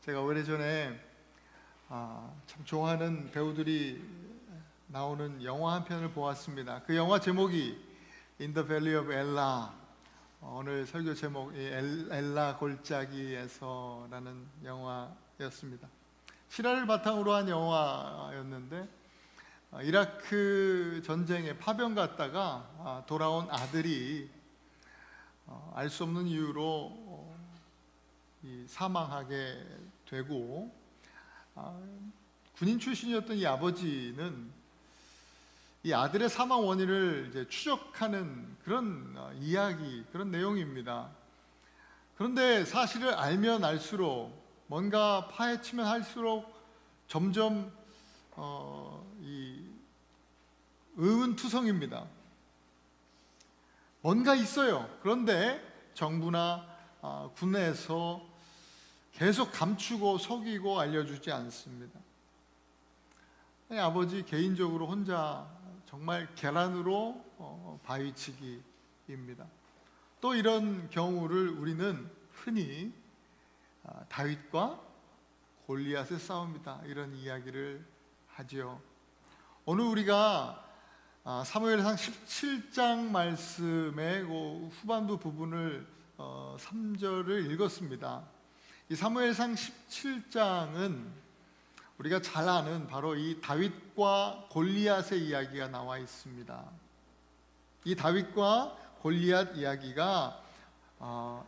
제가 오래전에 참 좋아하는 배우들이 나오는 영화 한 편을 보았습니다. 그 영화 제목이 In the Valley of Ella. 오늘 설교 제목이 엘라 골짜기에서라는 영화였습니다. 실화를 바탕으로 한 영화였는데 이라크 전쟁에 파병 갔다가 돌아온 아들이 알 수 없는 이유로 사망하게 되고, 군인 출신이었던 이 아버지는 이 아들의 사망 원인을 이제 추적하는 그런 이야기, 그런 내용입니다. 그런데 사실을 알면 알수록, 뭔가 파헤치면 할수록 점점 이 의문투성입니다. 뭔가 있어요. 그런데 정부나 군에서 계속 감추고 속이고 알려주지 않습니다. 아버지 개인적으로 혼자 정말 계란으로 바위치기입니다. 또 이런 경우를 우리는 흔히 다윗과 골리앗의 싸움이다, 이런 이야기를 하죠. 오늘 우리가 사무엘상 17장 말씀의 그 후반부 부분을 3절을 읽었습니다. 이 사무엘상 17장은 우리가 잘 아는 바로 이 다윗과 골리앗의 이야기가 나와 있습니다. 이 다윗과 골리앗 이야기가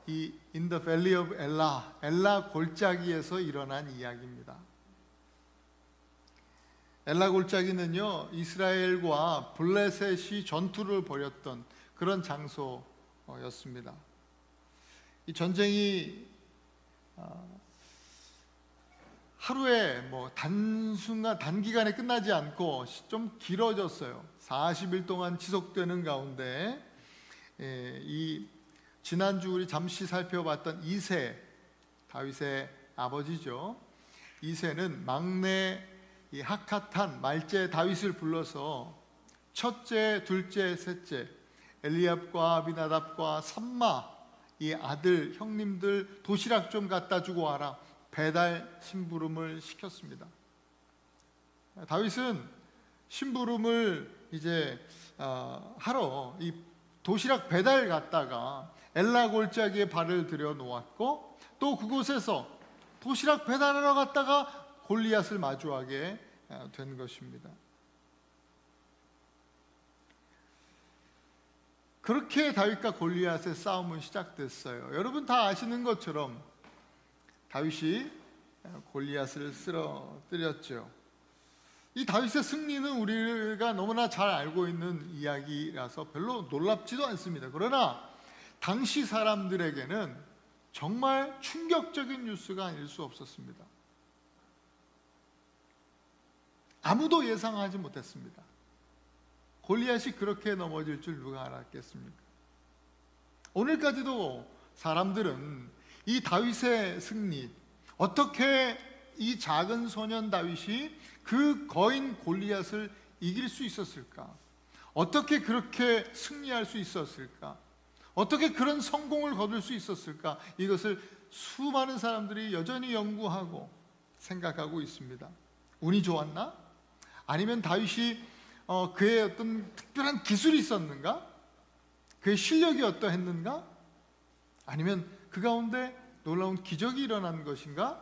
이 In the Valley of Ella, 엘라 골짜기에서 일어난 이야기입니다. 엘라 골짜기는요, 이스라엘과 블레셋이 전투를 벌였던 그런 장소였습니다. 이 전쟁이 하루에 단기간에 끝나지 않고 좀 길어졌어요. 40일 동안 지속되는 가운데 이 지난주 우리 잠시 살펴봤던 이새, 다윗의 아버지죠. 이새는 막내 이 하카탄 말제 다윗을 불러서 첫째, 둘째, 셋째 엘리압과 아비나답과 삼마 이 아들 형님들 도시락 좀 갖다 주고 와라, 배달 심부름을 시켰습니다. 다윗은 심부름을 이제 하러 이 도시락 배달 갔다가 엘라 골짜기에 발을 들여 놓았고, 또 그곳에서 도시락 배달하러 갔다가 골리앗을 마주하게 된 것입니다. 그렇게 다윗과 골리앗의 싸움은 시작됐어요. 여러분 다 아시는 것처럼 다윗이 골리앗을 쓰러뜨렸죠. 이 다윗의 승리는 우리가 너무나 잘 알고 있는 이야기라서 별로 놀랍지도 않습니다. 그러나 당시 사람들에게는 정말 충격적인 뉴스가 아닐 수 없었습니다. 아무도 예상하지 못했습니다. 골리앗이 그렇게 넘어질 줄 누가 알았겠습니까? 오늘까지도 사람들은 이 다윗의 승리, 어떻게 이 작은 소년 다윗이 그 거인 골리앗을 이길 수 있었을까? 어떻게 그렇게 승리할 수 있었을까? 어떻게 그런 성공을 거둘 수 있었을까? 이것을 수많은 사람들이 여전히 연구하고 생각하고 있습니다. 운이 좋았나? 아니면 다윗이 그의 어떤 특별한 기술이 있었는가? 그의 실력이 어떠했는가? 아니면 그 가운데 놀라운 기적이 일어난 것인가?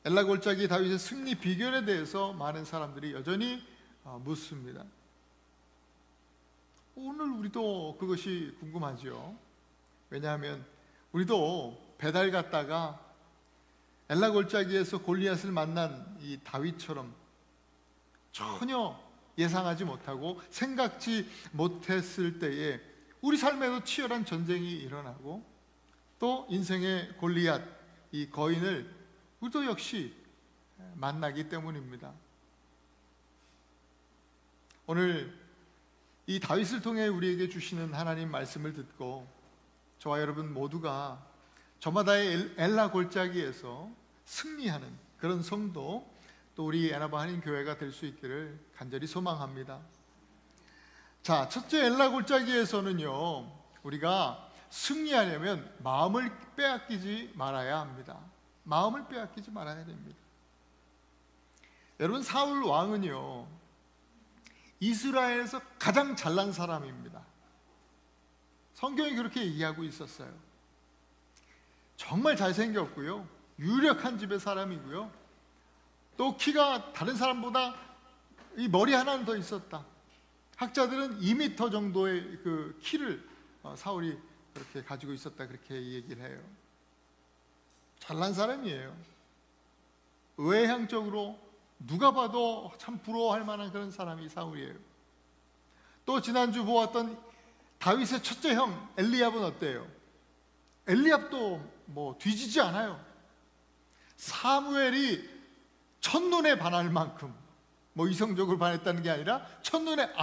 엘라 골짜기 다윗의 승리 비결에 대해서 많은 사람들이 여전히 묻습니다. 오늘 우리도 그것이 궁금하죠. 왜냐하면 우리도 배달 갔다가 엘라 골짜기에서 골리앗을 만난 이 다윗처럼 전혀 예상하지 못하고 생각지 못했을 때에 우리 삶에도 치열한 전쟁이 일어나고, 또 인생의 골리앗, 이 거인을 우리도 역시 만나기 때문입니다. 오늘 이 다윗을 통해 우리에게 주시는 하나님 말씀을 듣고 저와 여러분 모두가 저마다의 엘라 골짜기에서 승리하는 그런 성도, 또 우리 애나바 한인 교회가 될 수 있기를 간절히 소망합니다. 자, 첫째 엘라 골짜기에서는요, 우리가 승리하려면 마음을 빼앗기지 말아야 합니다. 마음을 빼앗기지 말아야 됩니다. 여러분, 사울 왕은요, 이스라엘에서 가장 잘난 사람입니다. 성경이 그렇게 얘기하고 있었어요. 정말 잘생겼고요, 유력한 집의 사람이고요, 또 키가 다른 사람보다 이 머리 하나는 더 있었다. 학자들은 2m 정도의 그 키를 사울이 그렇게 가지고 있었다, 그렇게 얘기를 해요. 잘난 사람이에요. 외향적으로 누가 봐도 참 부러워할 만한 그런 사람이 사울이에요. 또 지난주 보았던 다윗의 첫째 형 엘리압은 어때요? 엘리압도 뭐 뒤지지 않아요. 사무엘이 첫눈에 반할 만큼, 뭐 이성적으로 반했다는 게 아니라 첫눈에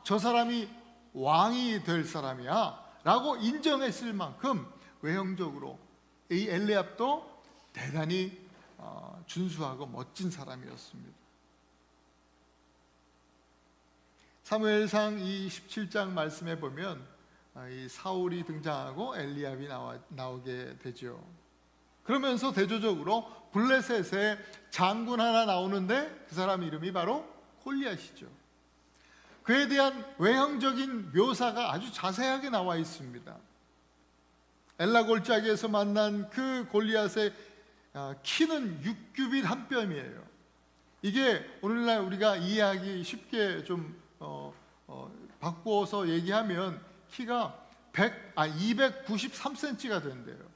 저 사람이 왕이 될 사람이야 라고 인정했을 만큼 외형적으로 이 엘리압도 대단히 준수하고 멋진 사람이었습니다. 사무엘상 이 17장 말씀에 보면 이 사울이 등장하고 엘리압이 나오게 되죠. 그러면서 대조적으로 블레셋의 장군 하나 나오는데 그 사람 이름이 바로 골리앗이죠. 그에 대한 외형적인 묘사가 아주 자세하게 나와 있습니다. 엘라 골짜기에서 만난 그 골리앗의 키는 6규빗 한 뼘이에요. 이게 오늘날 우리가 이해하기 쉽게 좀 바꾸어서 얘기하면 키가 293cm가 된대요.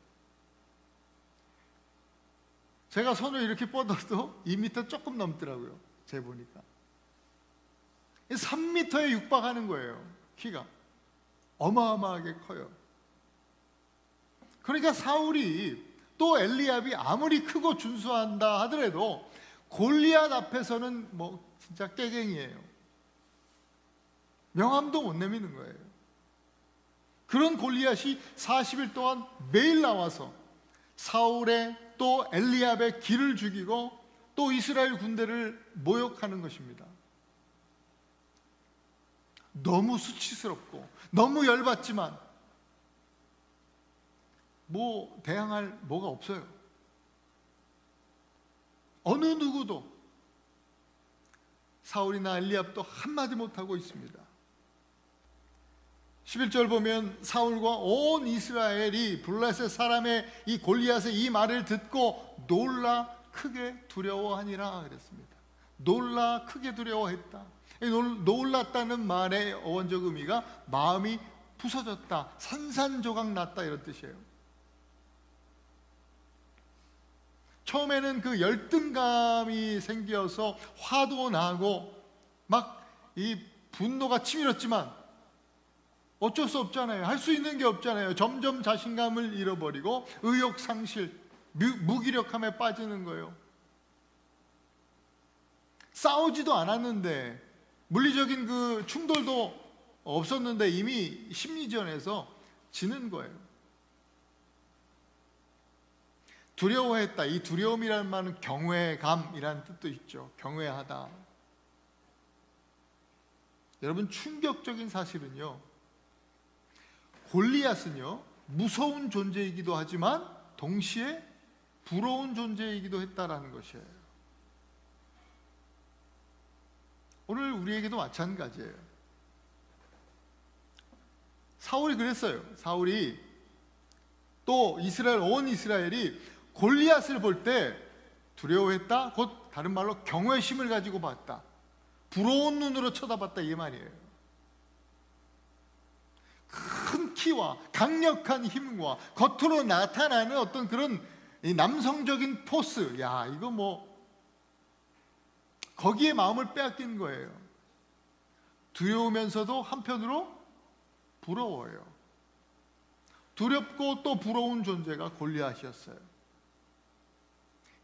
제가 손을 이렇게 뻗어도 2m 조금 넘더라고요. 재보니까 3m에 육박하는 거예요. 키가 어마어마하게 커요. 그러니까 사울이 또 엘리압이 아무리 크고 준수한다 하더라도 골리앗 앞에서는 뭐 진짜 깨갱이에요. 명함도 못 내미는 거예요. 그런 골리앗이 40일 동안 매일 나와서 사울의 또 엘리압의 길을 죽이고 또 이스라엘 군대를 모욕하는 것입니다. 너무 수치스럽고 너무 열받지만 뭐 대항할 뭐가 없어요. 어느 누구도 사울이나 엘리압도 한마디 못하고 있습니다. 11절 보면 사울과 온 이스라엘이 블레셋 사람의 이 골리앗의 이 말을 듣고 놀라 크게 두려워하니라 그랬습니다. 놀라 크게 두려워했다. 놀랐다는 말의 어원적 의미가 마음이 부서졌다, 산산조각 났다 이런 뜻이에요. 처음에는 그 열등감이 생겨서 화도 나고 막 이 분노가 치밀었지만 어쩔 수 없잖아요. 할 수 있는 게 없잖아요. 점점 자신감을 잃어버리고 의욕 상실, 무기력함에 빠지는 거예요. 싸우지도 않았는데, 물리적인 그 충돌도 없었는데 이미 심리전에서 지는 거예요. 두려워했다. 이 두려움이라는 말은 경외감이라는 뜻도 있죠. 경외하다. 여러분, 충격적인 사실은요, 골리앗은요 무서운 존재이기도 하지만 동시에 부러운 존재이기도 했다라는 것이에요. 오늘 우리에게도 마찬가지예요. 사울이 그랬어요. 사울이 또 이스라엘, 온 이스라엘이 골리앗을 볼 때 두려워했다, 곧 다른 말로 경외심을 가지고 봤다, 부러운 눈으로 쳐다봤다, 이 말이에요. 큰 키와 강력한 힘과 겉으로 나타나는 어떤 그런 이 남성적인 포스, 야, 이거 뭐 거기에 마음을 빼앗긴 거예요. 두려우면서도 한편으로 부러워요. 두렵고 또 부러운 존재가 골리앗이었어요.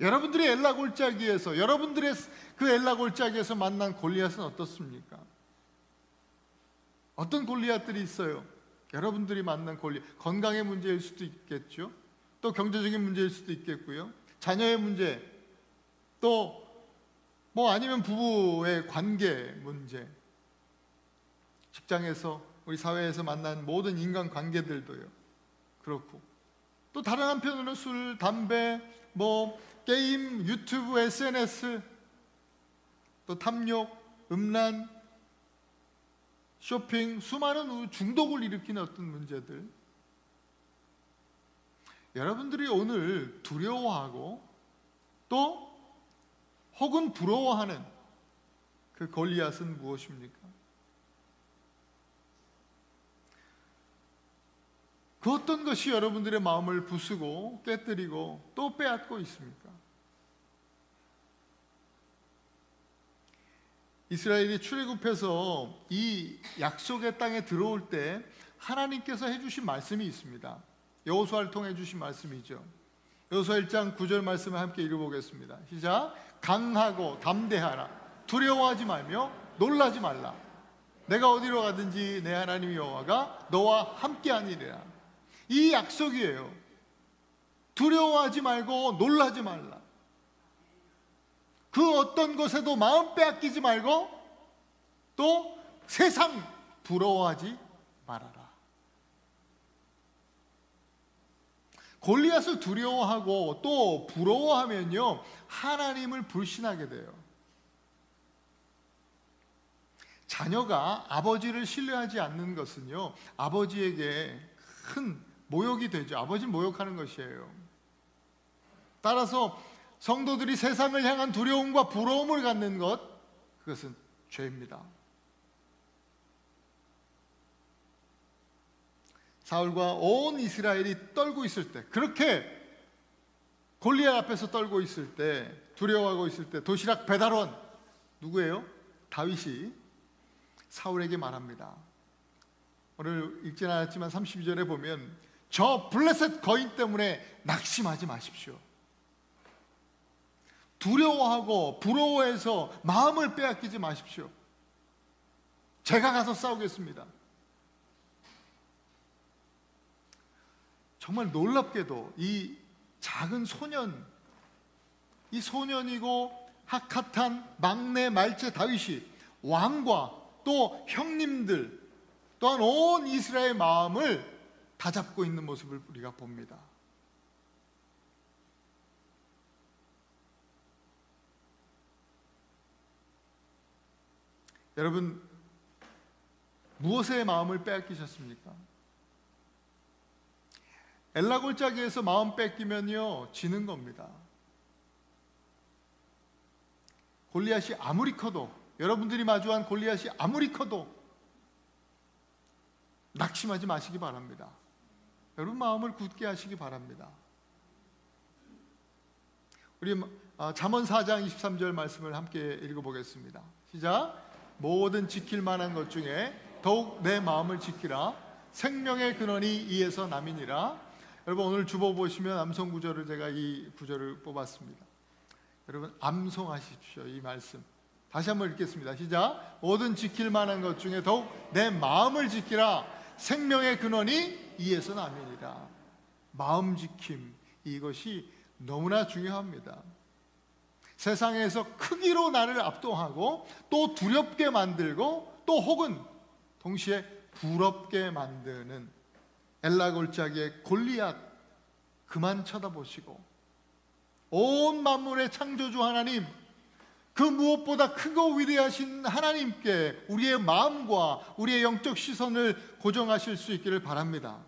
여러분들의 엘라 골짜기에서, 여러분들의 그 엘라 골짜기에서 만난 골리앗은 어떻습니까? 어떤 골리앗들이 있어요? 여러분들이 만난 골리앗, 건강의 문제일 수도 있겠죠. 또 경제적인 문제일 수도 있겠고요. 자녀의 문제, 또 뭐 아니면 부부의 관계 문제, 직장에서, 우리 사회에서 만난 모든 인간 관계들도요. 그렇고, 또 다른 한편으로는 술, 담배, 게임, 유튜브, SNS, 또 탐욕, 음란, 쇼핑, 수많은 중독을 일으키는 어떤 문제들. 여러분들이 오늘 두려워하고 또 혹은 부러워하는 그 골리앗은 무엇입니까? 그 어떤 것이 여러분들의 마음을 부수고 깨뜨리고 또 빼앗고 있습니까? 이스라엘이 출애굽해서 이 약속의 땅에 들어올 때 하나님께서 해주신 말씀이 있습니다. 여호수아를 통해 주신 말씀이죠. 여호수아 1장 9절 말씀을 함께 읽어보겠습니다. 시작. 강하고 담대하라. 두려워하지 말며 놀라지 말라. 내가 어디로 가든지 내 하나님 여호와가 너와 함께하니라. 이 약속이에요. 두려워하지 말고 놀라지 말라. 그 어떤 것에도 마음 빼앗기지 말고 또 세상 부러워하지 말아라. 골리앗을 두려워하고 또 부러워하면요, 하나님을 불신하게 돼요. 자녀가 아버지를 신뢰하지 않는 것은요, 아버지에게 큰 모욕이 되죠. 아버지를 모욕하는 것이에요. 따라서 성도들이 세상을 향한 두려움과 부러움을 갖는 것, 그것은 죄입니다. 사울과 온 이스라엘이 떨고 있을 때, 그렇게 골리앗 앞에서 떨고 있을 때, 두려워하고 있을 때, 도시락 배달원 누구예요? 다윗이 사울에게 말합니다. 오늘 읽진 않았지만 32절에 보면 저 블레셋 거인 때문에 낙심하지 마십시오. 두려워하고 부러워해서 마음을 빼앗기지 마십시오. 제가 가서 싸우겠습니다. 정말 놀랍게도 이 작은 소년, 이 소년이고 핫핫한 막내 말제 다윗이 왕과 또 형님들 또한 온 이스라엘 마음을 다잡고 있는 모습을 우리가 봅니다. 여러분, 무엇에 마음을 빼앗기셨습니까? 엘라골짜기에서 마음 뺏기면요, 지는 겁니다. 골리앗이 아무리 커도, 여러분들이 마주한 골리앗이 아무리 커도 낙심하지 마시기 바랍니다. 여러분 마음을 굳게 하시기 바랍니다. 우리 잠언 4장 23절 말씀을 함께 읽어보겠습니다. 시작. 모든 지킬 만한 것 중에 더욱 내 마음을 지키라. 생명의 근원이 이에서 남이니라. 여러분 오늘 주보 보시면 암송 구절을 제가 이 구절을 뽑았습니다. 여러분 암송하십시오. 이 말씀 다시 한번 읽겠습니다. 시작. 모든 지킬 만한 것 중에 더욱 내 마음을 지키라. 생명의 근원이 이에서 남이니라. 마음 지킴, 이것이 너무나 중요합니다. 세상에서 크기로 나를 압도하고 또 두렵게 만들고 또 혹은 동시에 부럽게 만드는 엘라골짜기의 골리앗 그만 쳐다보시고 온 만물의 창조주 하나님, 그 무엇보다 크고 위대하신 하나님께 우리의 마음과 우리의 영적 시선을 고정하실 수 있기를 바랍니다.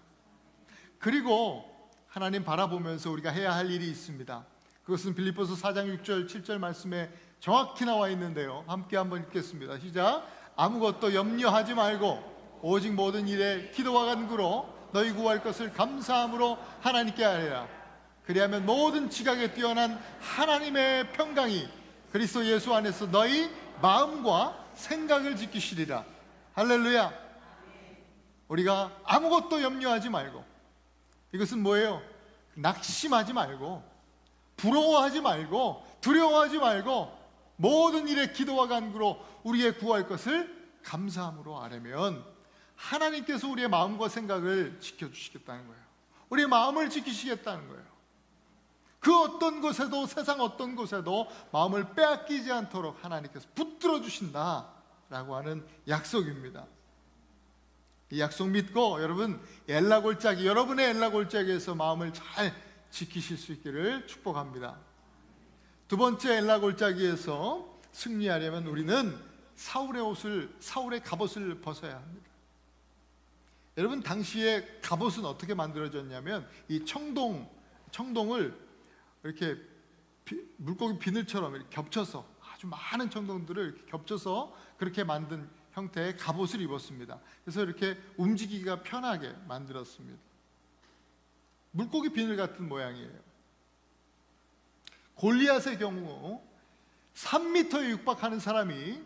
그리고 하나님 바라보면서 우리가 해야 할 일이 있습니다. 그것은 빌립보서 4장 6절 7절 말씀에 정확히 나와 있는데요, 함께 한번 읽겠습니다. 시작. 아무것도 염려하지 말고 오직 모든 일에 기도와 간구로 너희 구할 것을 감사함으로 하나님께 아뢰라. 그리하면 모든 지각에 뛰어난 하나님의 평강이 그리스도 예수 안에서 너희 마음과 생각을 지키시리라. 할렐루야. 우리가 아무것도 염려하지 말고, 이것은 뭐예요? 낙심하지 말고 부러워하지 말고 두려워하지 말고 모든 일에 기도와 간구로 우리의 구할 것을 감사함으로 아뢰면 하나님께서 우리의 마음과 생각을 지켜주시겠다는 거예요. 우리의 마음을 지키시겠다는 거예요. 그 어떤 곳에도, 세상 어떤 곳에도 마음을 빼앗기지 않도록 하나님께서 붙들어 주신다라고 하는 약속입니다. 이 약속 믿고 여러분 엘라골짜기, 여러분의 엘라골짜기에서 마음을 잘 지키실 수 있기를 축복합니다. 두 번째 엘라골짜기에서 승리하려면 우리는 사울의 갑옷을 벗어야 합니다. 여러분, 당시에 갑옷은 어떻게 만들어졌냐면 이 청동을 이렇게 물고기 비늘처럼 이렇게 겹쳐서, 아주 많은 청동들을 이렇게 겹쳐서 그렇게 만든 형태의 갑옷을 입었습니다. 그래서 이렇게 움직이기가 편하게 만들었습니다. 물고기 비늘 같은 모양이에요. 골리앗의 경우 3m에 육박하는 사람이,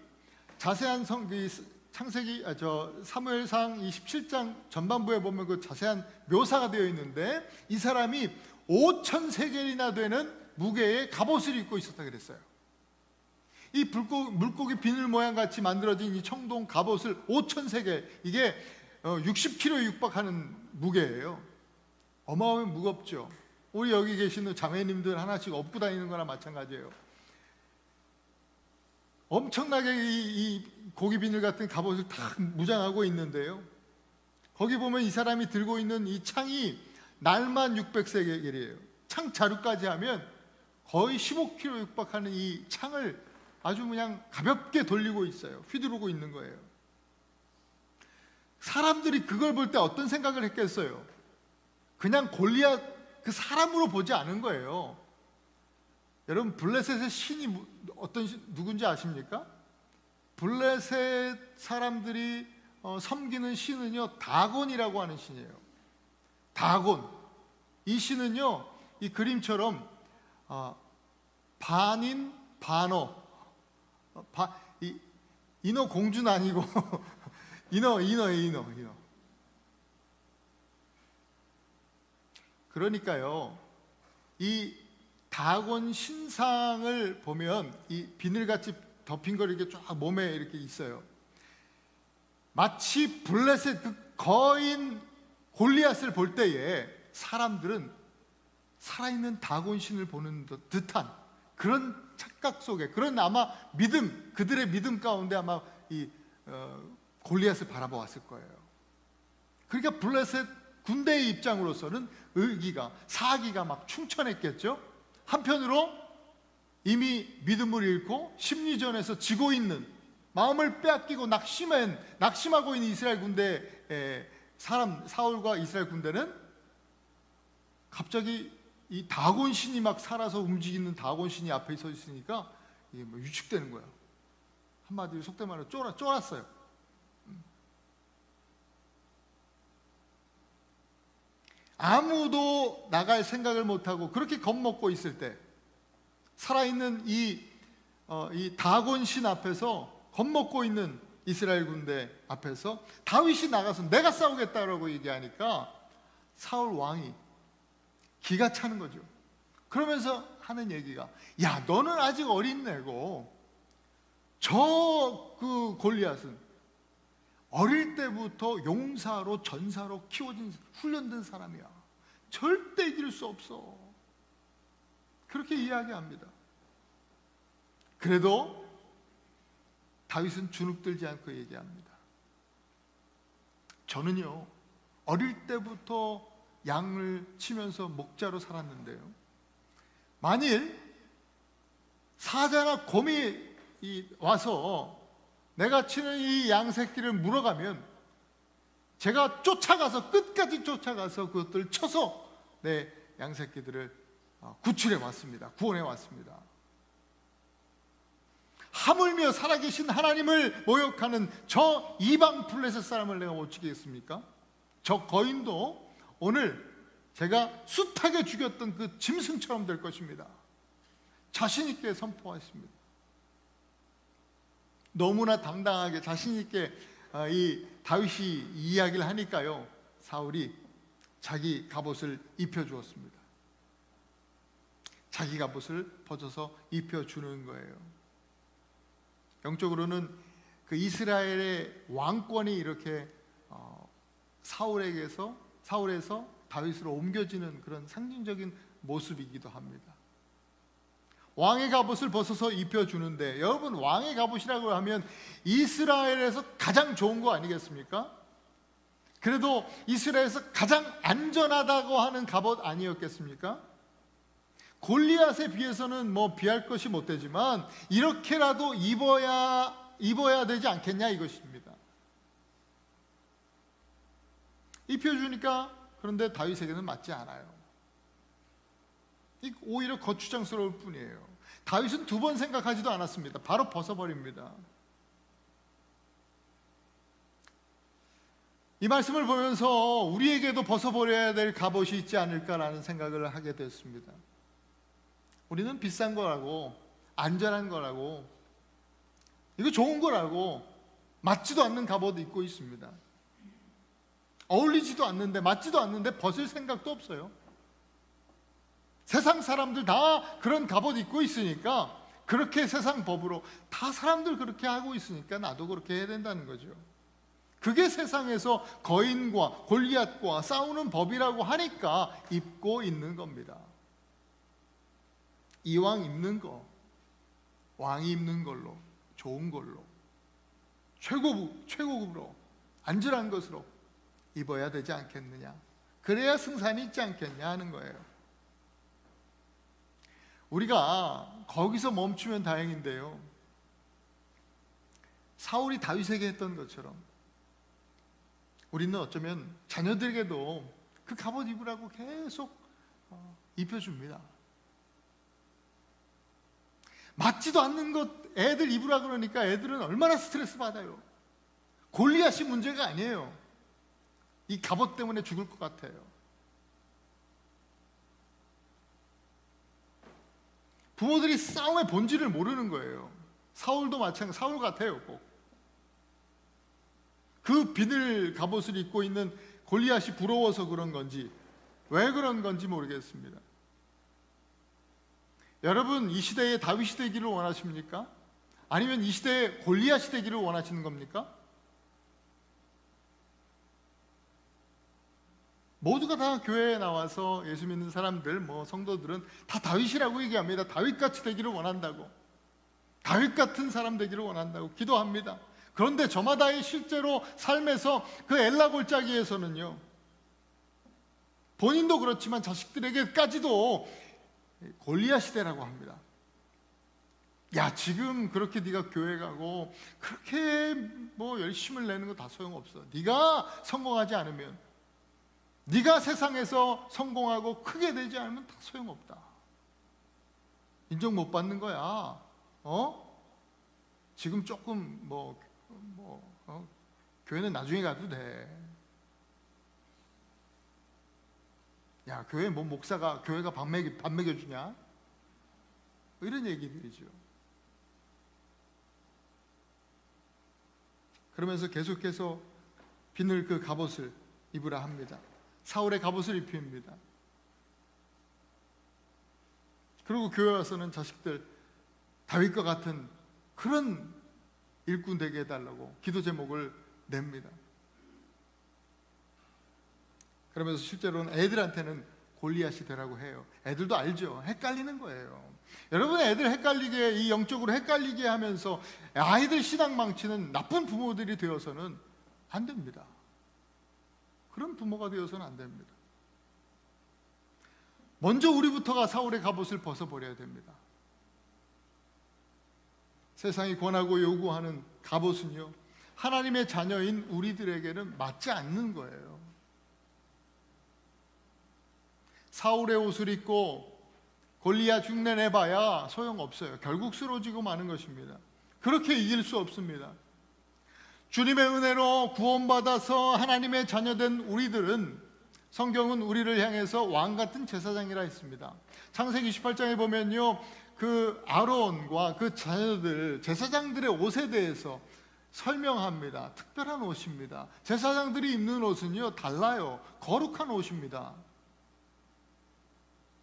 자세한 사무엘상 27장 전반부에 보면 그 자세한 묘사가 되어 있는데, 이 사람이 5,000세겔이나 되는 무게의 갑옷을 입고 있었다 그랬어요. 이 물고기 비늘 모양 같이 만들어진 이 청동 갑옷을 5,000세겔, 이게 60kg에 육박하는 무게예요. 어마어마하게 무겁죠. 우리 여기 계시는 자매님들 하나씩 업고 다니는 거나 마찬가지예요. 엄청나게 이 고기 비늘 같은 갑옷을 다 무장하고 있는데요, 거기 보면 이 사람이 들고 있는 이 창이 날만 600세겔이에요. 창 자루까지 하면 거의 15kg 육박하는 이 창을 아주 그냥 가볍게 돌리고 있어요. 휘두르고 있는 거예요. 사람들이 그걸 볼 때 어떤 생각을 했겠어요? 그냥 골리앗 그 사람으로 보지 않은 거예요. 여러분, 블레셋의 신이 누군지 아십니까? 블레셋 사람들이 섬기는 신은요, 다곤이라고 하는 신이에요. 다곤. 이 신은요, 이 그림처럼 반인 반어, 인어 공주는 아니고 인어예요. 그러니까요, 이 다곤 신상을 보면 이 비늘같이 덮인 거 이렇게 쫙 몸에 이렇게 있어요. 마치 블레셋 그 거인 골리앗을 볼 때에 사람들은 살아있는 다곤 신을 보는 듯한 그런 착각 속에, 그런 아마 믿음, 그들의 믿음 가운데 아마 이 골리앗을 바라보았을 거예요. 그러니까 블레셋 군대의 입장으로서는 사기가 막 충천했겠죠. 한편으로 이미 믿음을 잃고 심리전에서 지고 있는, 마음을 빼앗기고 낙심하고 있는 이스라엘 군대 사울과 이스라엘 군대는 갑자기 이 다곤 신이 막 살아서 움직이는 다곤 신이 앞에 서 있으니까 이게 뭐 위축되는 거야. 한마디로 속된 말로 쫄았어요. 아무도 나갈 생각을 못하고 그렇게 겁먹고 있을 때, 살아있는 이 다곤 신 앞에서 겁먹고 있는 이스라엘 군대 앞에서 다윗이 나가서 내가 싸우겠다라고 얘기하니까 사울 왕이 기가 차는 거죠. 그러면서 하는 얘기가, 야, 너는 아직 어린 애고 저 그 골리앗은 어릴 때부터 용사로 전사로 키워진 훈련된 사람이야. 절대 이길 수 없어. 그렇게 이야기합니다. 그래도 다윗은 주눅들지 않고 얘기합니다. 저는요, 어릴 때부터 양을 치면서 목자로 살았는데요, 만일 사자나 곰이 와서 내가 치는 이 양 새끼를 물어가면 제가 끝까지 쫓아가서 그것들을 쳐서 내 양 새끼들을 구출해 왔습니다. 구원해 왔습니다. 하물며 살아계신 하나님을 모욕하는 저 이방 블레셋 사람을 내가 못 죽이겠습니까? 저 거인도 오늘 제가 숱하게 죽였던 그 짐승처럼 될 것입니다. 자신 있게 선포했습니다. 너무나 당당하게 자신 있게 이 다윗이 이야기를 하니까요, 사울이 자기 갑옷을 입혀주었습니다. 자기 갑옷을 벗어서 입혀주는 거예요. 영적으로는 그 이스라엘의 왕권이 이렇게 사울에서 다윗으로 옮겨지는 그런 상징적인 모습이기도 합니다. 왕의 갑옷을 벗어서 입혀주는데, 여러분, 왕의 갑옷이라고 하면 이스라엘에서 가장 좋은 거 아니겠습니까? 그래도 이스라엘에서 가장 안전하다고 하는 갑옷 아니었겠습니까? 골리앗에 비해서는 뭐 비할 것이 못 되지만 이렇게라도 입어야 되지 않겠냐 이것입니다. 입혀주니까 그런데 다윗에게는 맞지 않아요. 오히려 거추장스러울 뿐이에요. 다윗은 두 번 생각하지도 않았습니다. 바로 벗어버립니다. 이 말씀을 보면서 우리에게도 벗어버려야 될 갑옷이 있지 않을까라는 생각을 하게 됐습니다. 우리는 비싼 거라고, 안전한 거라고, 이거 좋은 거라고 맞지도 않는 갑옷 입고 있습니다. 어울리지도 않는데, 맞지도 않는데 벗을 생각도 없어요. 세상 사람들 다 그런 갑옷 입고 있으니까, 그렇게 세상 법으로 다 사람들 그렇게 하고 있으니까 나도 그렇게 해야 된다는 거죠. 그게 세상에서 거인과 골리앗과 싸우는 법이라고 하니까 입고 있는 겁니다. 이왕 입는 거, 왕이 입는 걸로, 좋은 걸로, 최고급으로, 안전한 것으로 입어야 되지 않겠느냐. 그래야 승산이 있지 않겠냐 하는 거예요. 우리가 거기서 멈추면 다행인데요, 사울이 다윗에게 했던 것처럼 우리는 어쩌면 자녀들에게도 그 갑옷 입으라고 계속 입혀줍니다. 맞지도 않는 것 애들 입으라 그러니까 애들은 얼마나 스트레스 받아요. 골리앗이 문제가 아니에요. 이 갑옷 때문에 죽을 것 같아요. 부모들이 싸움의 본질을 모르는 거예요. 사울도 마찬가지, 사울 같아요. 꼭 그 비늘 갑옷을 입고 있는 골리앗이 부러워서 그런 건지 왜 그런 건지 모르겠습니다. 여러분, 이 시대에 다윗이 되기를 원하십니까? 아니면 이 시대에 골리앗이 되기를 원하시는 겁니까? 모두가 다 교회에 나와서 예수 믿는 사람들, 성도들은 다 다윗이라고 얘기합니다. 다윗같이 되기를 원한다고, 다윗 같은 사람 되기를 원한다고 기도합니다. 그런데 저마다의 실제로 삶에서 그 엘라 골짜기에서는요, 본인도 그렇지만 자식들에게까지도 골리앗이 되라고 합니다. 야, 지금 그렇게 네가 교회 가고 그렇게 열심을 내는 거 다 소용없어. 네가 성공하지 않으면, 네가 세상에서 성공하고 크게 되지 않으면 다 소용없다. 인정 못 받는 거야. 지금 조금 교회는 나중에 가도 돼. 야, 교회 목사가 교회가 밥 먹여주냐? 이런 얘기들이죠. 그러면서 계속해서 비늘 그 갑옷을 입으라 합니다. 사울의 갑옷을 입힙니다. 그리고 교회 와서는 자식들 다윗과 같은 그런 일꾼 되게 해달라고 기도 제목을 냅니다. 그러면서 실제로는 애들한테는 골리앗이 되라고 해요. 애들도 알죠. 헷갈리는 거예요. 여러분, 애들 헷갈리게, 이 영적으로 헷갈리게 하면서 아이들 신앙 망치는 나쁜 부모들이 되어서는 안 됩니다. 그런 부모가 되어서는 안 됩니다. 먼저 우리부터가 사울의 갑옷을 벗어버려야 됩니다. 세상이 권하고 요구하는 갑옷은요, 하나님의 자녀인 우리들에게는 맞지 않는 거예요. 사울의 옷을 입고 골리앗 흉내 내봐야 소용없어요. 결국 쓰러지고 마는 것입니다. 그렇게 이길 수 없습니다. 주님의 은혜로 구원받아서 하나님의 자녀된 우리들은, 성경은 우리를 향해서 왕같은 제사장이라 했습니다. 창세기 28장에 보면요, 그 아론과 그 자녀들, 제사장들의 옷에 대해서 설명합니다. 특별한 옷입니다. 제사장들이 입는 옷은요, 달라요. 거룩한 옷입니다.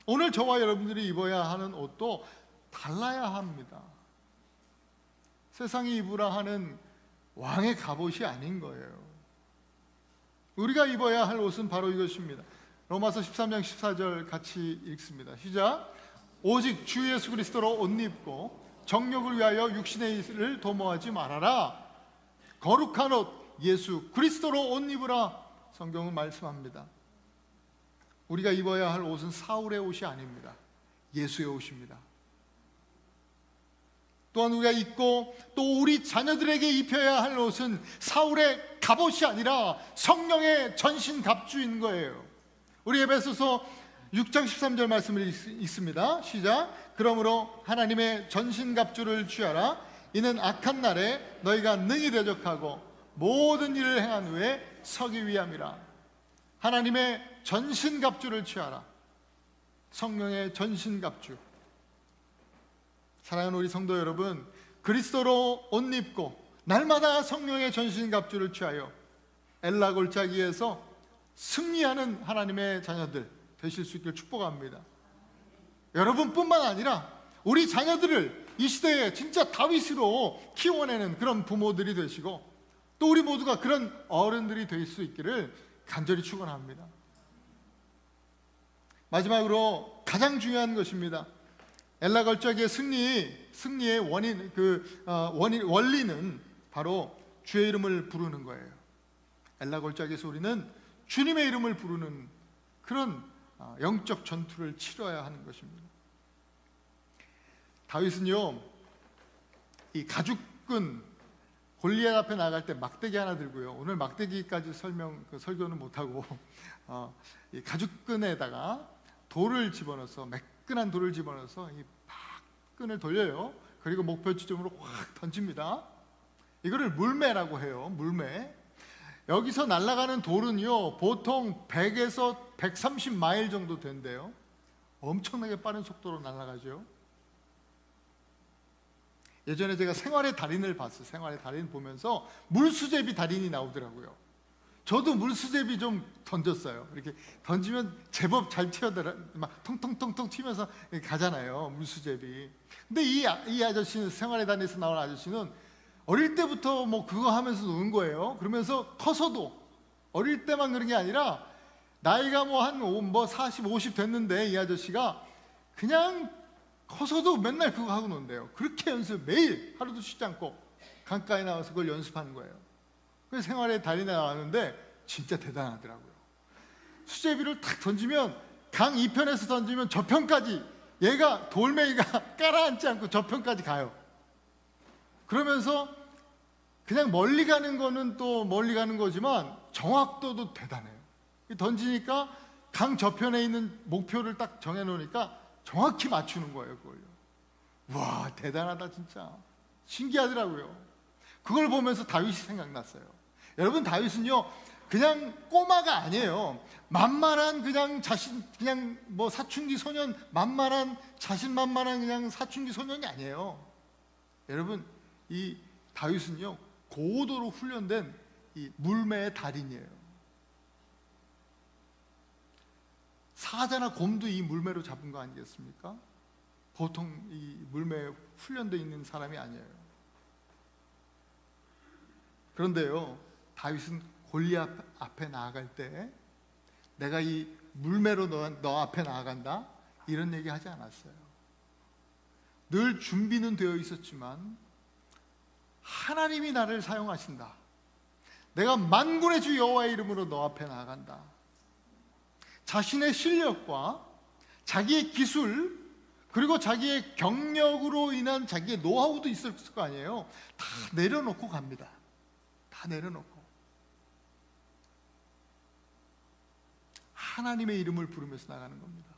오늘 저와 여러분들이 입어야 하는 옷도 달라야 합니다. 세상이 입으라 하는 왕의 갑옷이 아닌 거예요. 우리가 입어야 할 옷은 바로 이것입니다. 로마서 13장 14절 같이 읽습니다. 시작. 오직 주 예수 그리스도로 옷 입고 정욕을 위하여 육신의 일을 도모하지 말아라. 거룩한 옷 예수 그리스도로 옷 입으라. 성경은 말씀합니다. 우리가 입어야 할 옷은 사울의 옷이 아닙니다. 예수의 옷입니다. 또한 우리가 입고 또 우리 자녀들에게 입혀야 할 옷은 사울의 갑옷이 아니라 성령의 전신갑주인 거예요. 우리 에베소서 6장 13절 말씀을 읽습니다. 시작. 그러므로 하나님의 전신갑주를 취하라. 이는 악한 날에 너희가 능히 대적하고 모든 일을 행한 후에 서기 위함이라. 하나님의 전신갑주를 취하라. 성령의 전신갑주. 사랑하는 우리 성도 여러분, 그리스도로 옷 입고 날마다 성령의 전신갑주를 취하여 엘라 골짜기에서 승리하는 하나님의 자녀들 되실 수 있기를 축복합니다. 여러분뿐만 아니라 우리 자녀들을 이 시대에 진짜 다윗으로 키워내는 그런 부모들이 되시고 또 우리 모두가 그런 어른들이 될 수 있기를 간절히 축원합니다. 마지막으로 가장 중요한 것입니다. 엘라 골짜기의 승리의 원리는 바로 주의 이름을 부르는 거예요. 엘라 골짜기에서 우리는 주님의 이름을 부르는 그런 영적 전투를 치러야 하는 것입니다. 다윗은요, 이 가죽끈 골리앗 앞에 나갈 때 막대기 하나 들고요. 오늘 막대기까지 설교는 못하고 이 가죽끈에다가 돌을 집어넣어서 매끈한 돌을 집어넣어서 이 끈을 돌려요. 그리고 목표 지점으로 확 던집니다. 이거를 물매라고 해요. 물매. 여기서 날아가는 돌은요, 보통 100에서 130마일 정도 된대요. 엄청나게 빠른 속도로 날아가죠. 예전에 제가 생활의 달인을 봤어요. 생활의 달인 보면서 물수제비 달인이 나오더라고요. 저도 물수제비 좀 던졌어요. 이렇게 던지면 제법 잘 튀어들어, 막 통통통통 튀면서 가잖아요, 물수제비. 근데 이 아저씨는, 생활의 달인에서 나온 아저씨는 어릴 때부터 뭐 그거 하면서 노는 거예요. 그러면서 커서도 어릴 때만 그런 게 아니라 나이가 뭐 한 40, 50 됐는데 이 아저씨가 그냥 커서도 맨날 그거 하고 논대요. 그렇게 매일 하루도 쉬지 않고 강가에 나와서 그걸 연습하는 거예요. 그래서 생활의 달인에 나왔는데 진짜 대단하더라고요. 수제비를 탁 던지면 강 이편에서 던지면 저편까지, 얘가 돌멩이가 깔아앉지 않고 저편까지 가요. 그러면서 그냥 멀리 가는 거는 또 멀리 가는 거지만 정확도도 대단해요. 던지니까 강 저편에 있는 목표를 딱 정해놓으니까 정확히 맞추는 거예요, 그걸요. 와, 대단하다 진짜. 신기하더라고요. 그걸 보면서 다윗이 생각났어요. 여러분, 다윗은요 그냥 꼬마가 아니에요. 만만한 그냥 뭐 사춘기 소년, 자신만만한 그냥 사춘기 소년이 아니에요. 여러분, 이 다윗은요 고도로 훈련된 이 물매의 달인이에요. 사자나 곰도 이 물매로 잡은 거 아니겠습니까? 보통 이 물매에 훈련되어 있는 사람이 아니에요. 그런데요, 다윗은 골리앗 앞에 나아갈 때 내가 이 물매로 너 앞에 나아간다, 이런 얘기 하지 않았어요. 늘 준비는 되어 있었지만 하나님이 나를 사용하신다. 내가 만군의 주 여호와의 이름으로 너 앞에 나아간다. 자신의 실력과 자기의 기술, 그리고 자기의 경력으로 인한 자기의 노하우도 있을 거 아니에요. 다 내려놓고 갑니다. 다 내려놓고 하나님의 이름을 부르면서 나가는 겁니다.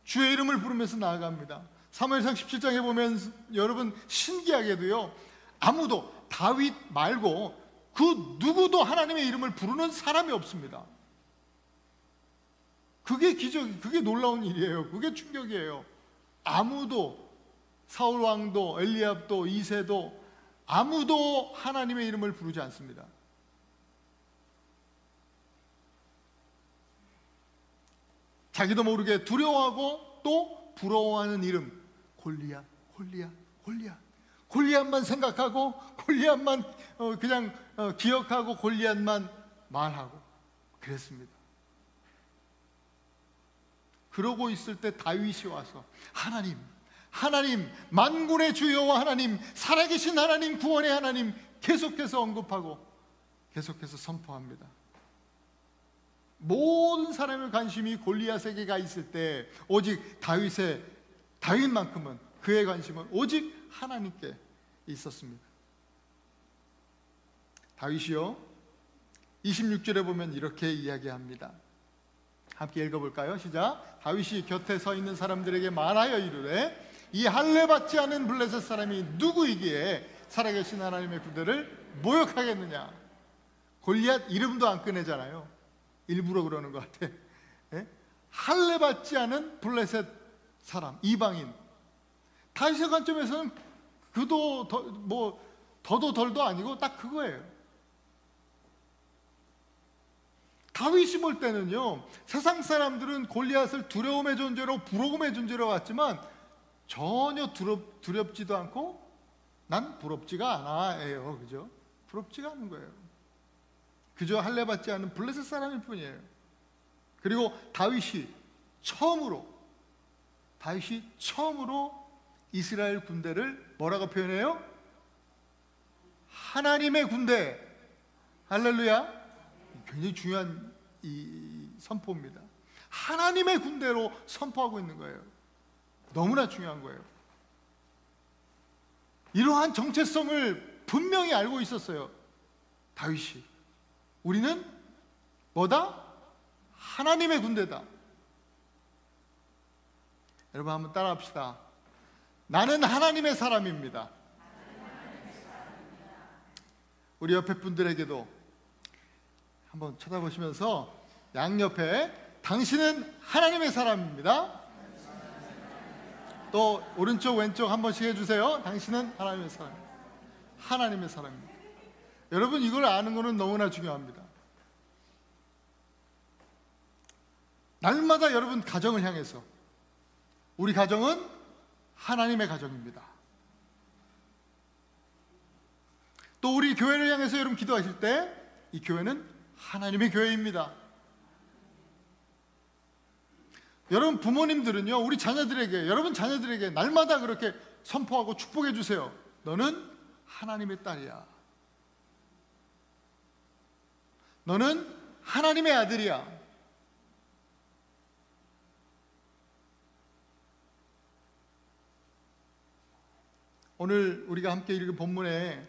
주의 이름을 부르면서 나아갑니다. 사무엘상 17장에 보면 여러분, 신기하게도요, 아무도 다윗 말고 그 누구도 하나님의 이름을 부르는 사람이 없습니다. 그게 기적이, 그게 놀라운 일이에요. 그게 충격이에요. 아무도, 사울 왕도, 엘리압도, 이새도 아무도 하나님의 이름을 부르지 않습니다. 자기도 모르게 두려워하고 또 부러워하는 이름, 골리앗, 골리앗, 골리앗. 골리앗만 생각하고 골리앗만 그냥 기억하고 골리앗만 말하고 그랬습니다. 그러고 있을 때 다윗이 와서 하나님, 만군의 주 여호와 하나님, 살아계신 하나님, 구원의 하나님 계속해서 언급하고 계속해서 선포합니다. 모든 사람의 관심이 골리앗에게 가 있을 때 오직 다윗만큼은 그의 관심은 오직 하나님께 있었습니다. 다윗이요 26절에 보면 이렇게 이야기합니다. 함께 읽어볼까요? 시작. 다윗이 곁에 서 있는 사람들에게 말하여 이르되 이 할례 받지 않은 블레셋 사람이 누구이기에 살아계신 하나님의 군대를 모욕하겠느냐. 골리앗 이름도 안 꺼내잖아요. 일부러 그러는 것 같아. 예? 할례 받지 않은 블레셋 사람, 이방인. 다윗의 관점에서는 그도 더도 덜도 아니고 딱 그거예요. 다윗이 볼 때는요, 세상 사람들은 골리앗을 두려움의 존재로 부러움의 존재로 봤지만 전혀 두렵지도 않고 난 부럽지가 않아요. 그죠? 부럽지가 않은 거예요. 그저 할례 받지 않은 블레셋 사람일 뿐이에요. 그리고 다윗이 처음으로 이스라엘 군대를 뭐라고 표현해요? 하나님의 군대. 할렐루야. 굉장히 중요한 이 선포입니다. 하나님의 군대로 선포하고 있는 거예요. 너무나 중요한 거예요. 이러한 정체성을 분명히 알고 있었어요. 다윗이. 우리는 뭐다? 하나님의 군대다. 여러분 한번 따라합시다. 나는 하나님의 사람입니다. 우리 옆에 분들에게도 한번 쳐다보시면서 양옆에 당신은 하나님의 사람입니다. 또 오른쪽 왼쪽 한 번씩 해주세요. 당신은 하나님의 사람입니다. 하나님의 사람입니다. 여러분 이걸 아는 것은 너무나 중요합니다. 날마다 여러분 가정을 향해서 우리 가정은 하나님의 가정입니다. 또 우리 교회를 향해서 여러분 기도하실 때 이 교회는 하나님의 교회입니다. 여러분 부모님들은요, 우리 자녀들에게, 여러분 자녀들에게 날마다 그렇게 선포하고 축복해 주세요. 너는 하나님의 딸이야. 너는 하나님의 아들이야. 오늘 우리가 함께 읽은 본문에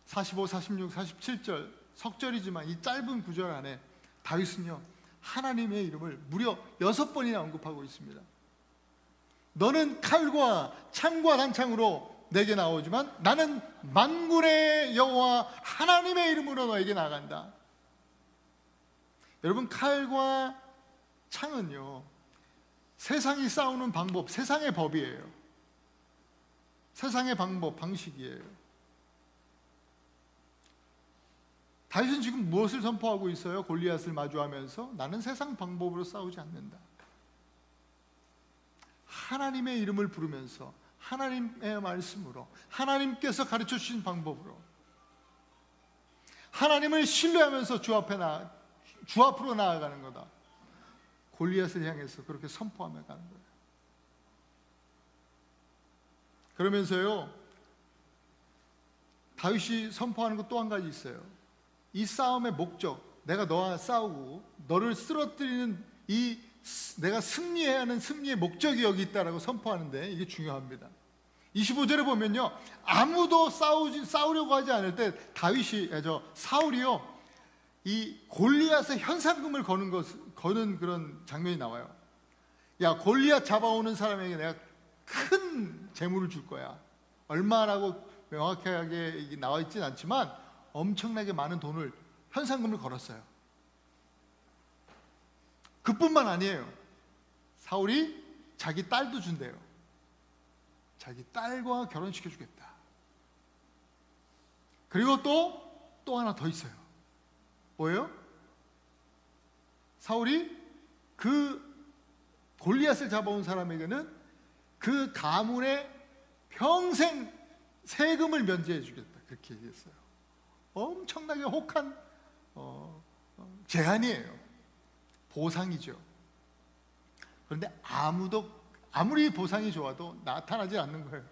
45, 46, 47절 석절이지만 이 짧은 구절 안에 다윗은요 하나님의 이름을 무려 6번이나 언급하고 있습니다. 너는 칼과 창과 단창으로 내게 나오지만 나는 만군의 여호와 하나님의 이름으로 너에게 나간다. 여러분 칼과 창은요 세상이 싸우는 방법, 세상의 법이에요. 세상의 방법, 방식이에요. 다윗은 지금 무엇을 선포하고 있어요? 골리앗을 마주하면서 나는 세상 방법으로 싸우지 않는다. 하나님의 이름을 부르면서 하나님의 말씀으로 하나님께서 가르쳐 주신 방법으로 하나님을 신뢰하면서 주 앞으로 나아가는 거다. 골리앗을 향해서 그렇게 선포하며 가는 거예요. 그러면서요 다윗이 선포하는 것 또 한 가지 있어요. 이 싸움의 목적, 내가 너와 싸우고 너를 쓰러뜨리는 이 내가 승리해야 하는 승리의 목적이 여기 있다라고 선포하는데 이게 중요합니다. 25절에 보면요 아무도 싸우려고 하지 않을 때 사울이요 이 골리앗의 현상금을 거는 그런 장면이 나와요. 야, 골리앗 잡아오는 사람에게 내가 큰 재물을 줄 거야. 얼마라고 명확하게 나와 있진 않지만 엄청나게 많은 돈을, 현상금을 걸었어요. 그뿐만 아니에요. 사울이 자기 딸도 준대요. 자기 딸과 결혼시켜 주겠다. 그리고 또 하나 더 있어요. 뭐예요? 사울이 그 골리앗을 잡아온 사람에게는 그 가문의 평생 세금을 면제해 주겠다. 그렇게 얘기했어요. 엄청나게 혹한 제안이에요. 보상이죠. 그런데 아무리 보상이 좋아도 나타나지 않는 거예요.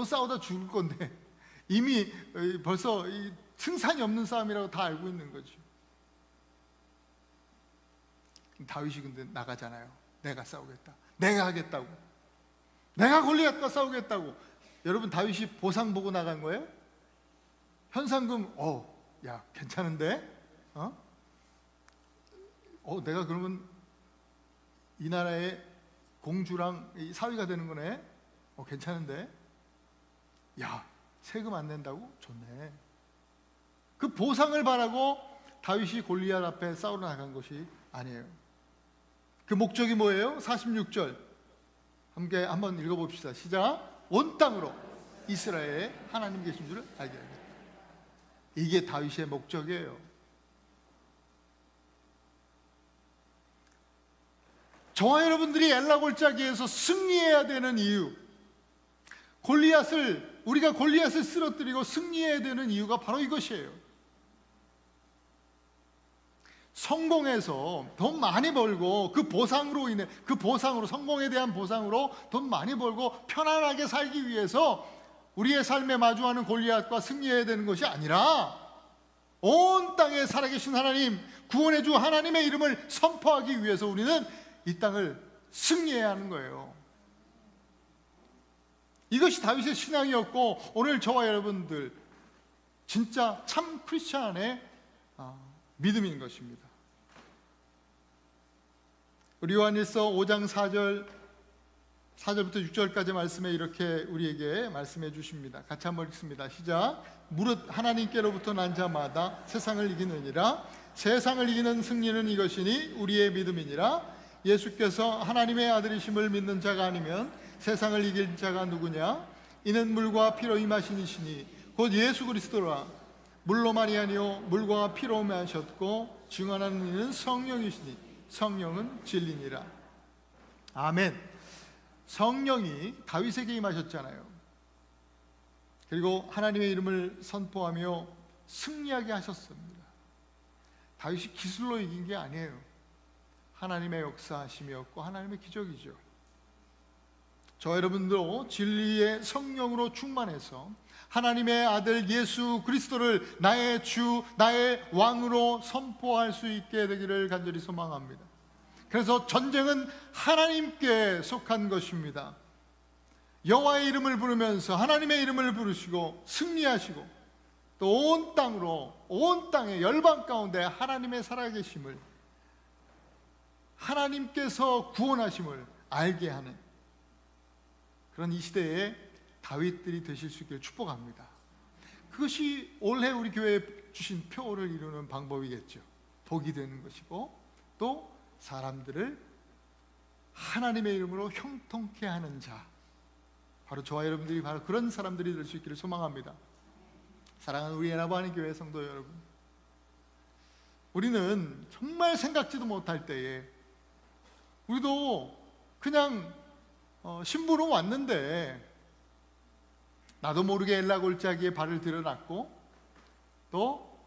싸우다 죽을 건데 이미 벌써 승산이 없는 싸움이라고 다 알고 있는 거죠. 다윗이 근데 나가잖아요. 내가 싸우겠다. 내가 하겠다고. 내가 골리앗과 싸우겠다고. 여러분, 다윗이 보상 보고 나간 거예요? 현상금, 야, 괜찮은데? 내가 그러면 이 나라의 공주랑 사위가 되는 거네? 괜찮은데? 야, 세금 안 낸다고? 좋네. 그 보상을 바라고 다윗이 골리앗 앞에 싸우러 나간 것이 아니에요. 그 목적이 뭐예요? 46절 함께 한번 읽어봅시다. 시작. 온 땅으로 이스라엘에 하나님 계신 줄을 알게 하겠다. 이게 다윗의 목적이에요. 저와 여러분들이 엘라 골짜기에서 승리해야 되는 이유, 우리가 골리앗을 쓰러뜨리고 승리해야 되는 이유가 바로 이것이에요. 성공해서 돈 많이 벌고 그 보상으로, 성공에 대한 보상으로 돈 많이 벌고 편안하게 살기 위해서 우리의 삶에 마주하는 골리앗과 승리해야 되는 것이 아니라 온 땅에 살아계신 하나님, 구원해 주 하나님의 이름을 선포하기 위해서 우리는 이 땅을 승리해야 하는 거예요. 이것이 다윗의 신앙이었고, 오늘 저와 여러분들 진짜 참 크리스찬의 믿음인 것입니다. 우리 요한일서 5장 4절부터 6절까지 말씀에 이렇게 우리에게 말씀해 주십니다. 같이 한번 읽습니다. 시작. 무릇 하나님께로부터 난 자마다 세상을 이기느니라. 세상을 이기는 승리는 이것이니 우리의 믿음이니라. 예수께서 하나님의 아들이심을 믿는 자가 아니면 세상을 이길 자가 누구냐? 이는 물과 피로 임하신 이시니 곧 예수 그리스도라. 물로만이 아니요 물과 피로 임하셨고 증언하는 이는 성령이시니 성령은 진리니라. 아멘. 성령이 다윗에게 임하셨잖아요. 그리고 하나님의 이름을 선포하며 승리하게 하셨습니다. 다윗이 기술로 이긴 게 아니에요. 하나님의 역사하심이었고 하나님의 기적이죠. 저 여러분도 진리의 성령으로 충만해서 하나님의 아들 예수 그리스도를 나의 주, 나의 왕으로 선포할 수 있게 되기를 간절히 소망합니다. 그래서 전쟁은 하나님께 속한 것입니다. 여호와의 이름을 부르면서 하나님의 이름을 부르시고 승리하시고 또 온 땅으로, 온 땅의 열방 가운데 하나님의 살아계심을, 하나님께서 구원하심을 알게 하는 그런 이 시대에 다윗들이 되실 수 있기를 축복합니다. 그것이 올해 우리 교회에 주신 표를 이루는 방법이겠죠. 복이 되는 것이고 또 사람들을 하나님의 이름으로 형통케 하는 자, 바로 저와 여러분들이 바로 그런 사람들이 될 수 있기를 소망합니다. 사랑하는 우리 에나바하는 교회 성도 여러분, 우리는 정말 생각지도 못할 때에 우리도 그냥 신부로 왔는데 나도 모르게 엘라 골짜기에 발을 들여놨고 또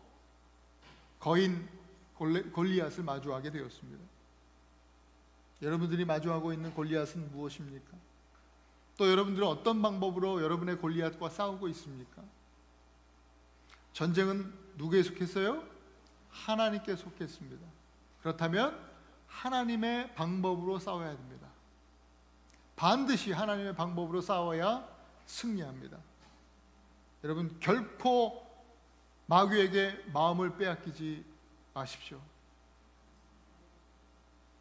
거인 골리앗을 마주하게 되었습니다. 여러분들이 마주하고 있는 골리앗은 무엇입니까? 또 여러분들은 어떤 방법으로 여러분의 골리앗과 싸우고 있습니까? 전쟁은 누구에 속했어요? 하나님께 속했습니다. 그렇다면 하나님의 방법으로 싸워야 됩니다. 반드시 하나님의 방법으로 싸워야 승리합니다. 여러분, 결코 마귀에게 마음을 빼앗기지 마십시오.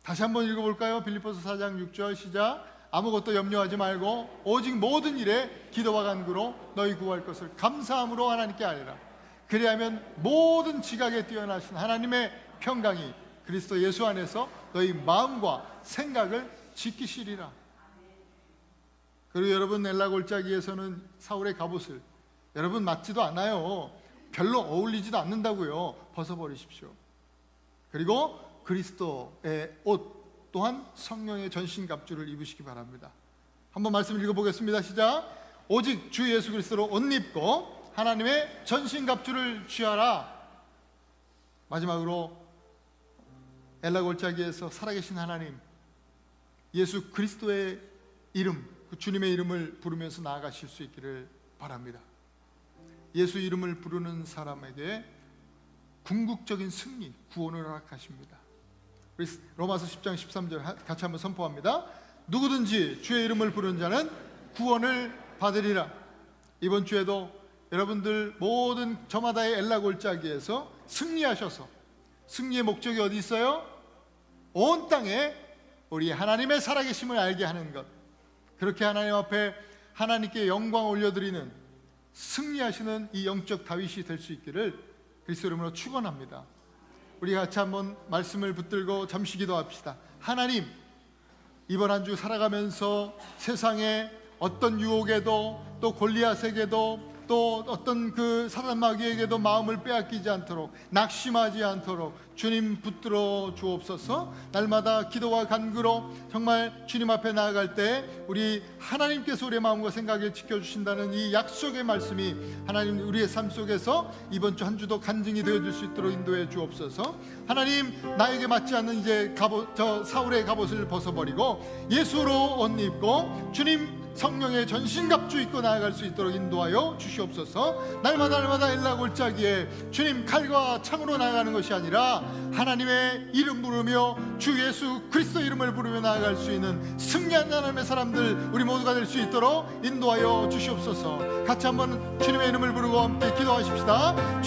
다시 한번 읽어볼까요? 빌립보서 4장 6절 시작. 아무것도 염려하지 말고 오직 모든 일에 기도와 간구로 너희 구할 것을 감사함으로 하나님께 아뢰라. 그리하면 모든 지각에 뛰어나신 하나님의 평강이 그리스도 예수 안에서 너희 마음과 생각을 지키시리라. 그리고 여러분, 엘라 골짜기에서는 사울의 갑옷을, 여러분 맞지도 않아요, 별로 어울리지도 않는다고요, 벗어버리십시오. 그리고 그리스도의 옷 또한 성령의 전신갑주를 입으시기 바랍니다. 한번 말씀 읽어보겠습니다. 시작. 오직 주 예수 그리스도로 옷 입고 하나님의 전신갑주를 취하라. 마지막으로 엘라 골짜기에서 살아계신 하나님, 예수 그리스도의 이름, 그 주님의 이름을 부르면서 나아가실 수 있기를 바랍니다. 예수 이름을 부르는 사람에게 궁극적인 승리, 구원을 허락하십니다. 우리 로마서 10장 13절 같이 한번 선포합니다. 누구든지 주의 이름을 부르는 자는 구원을 받으리라. 이번 주에도 여러분들 모든 저마다의 엘라골짜기에서 승리하셔서, 승리의 목적이 어디 있어요? 온 땅에 우리 하나님의 살아계심을 알게 하는 것, 그렇게 하나님 앞에 하나님께 영광 올려드리는 승리하시는 이 영적 다윗이 될 수 있기를 그리스도 이름으로 축원합니다. 우리 같이 한번 말씀을 붙들고 잠시 기도합시다. 하나님, 이번 한 주 살아가면서 세상에 어떤 유혹에도 또 골리앗에게도 또 어떤 그 사단 마귀에게도 마음을 빼앗기지 않도록, 낙심하지 않도록 주님 붙들어 주옵소서. 날마다 기도와 간구로 정말 주님 앞에 나아갈 때 우리 하나님께서 우리의 마음과 생각을 지켜주신다는 이 약속의 말씀이 하나님 우리의 삶 속에서 이번 주 한 주도 간증이 되어줄 수 있도록 인도해 주옵소서. 하나님, 나에게 맞지 않는 이제 저 사울의 갑옷을 벗어버리고 예수로 옷 입고 주님 성령의 전신갑주 입고 나아갈 수 있도록 인도하여 주시옵소서. 날마다 엘라 골짜기에 주님 칼과 창으로 나아가는 것이 아니라 하나님의 이름 부르며 주 예수 그리스도 이름을 부르며 나아갈 수 있는 승리한 하나님의 사람들 우리 모두가 될 수 있도록 인도하여 주시옵소서. 같이 한번 주님의 이름을 부르고 함께 기도하십시다.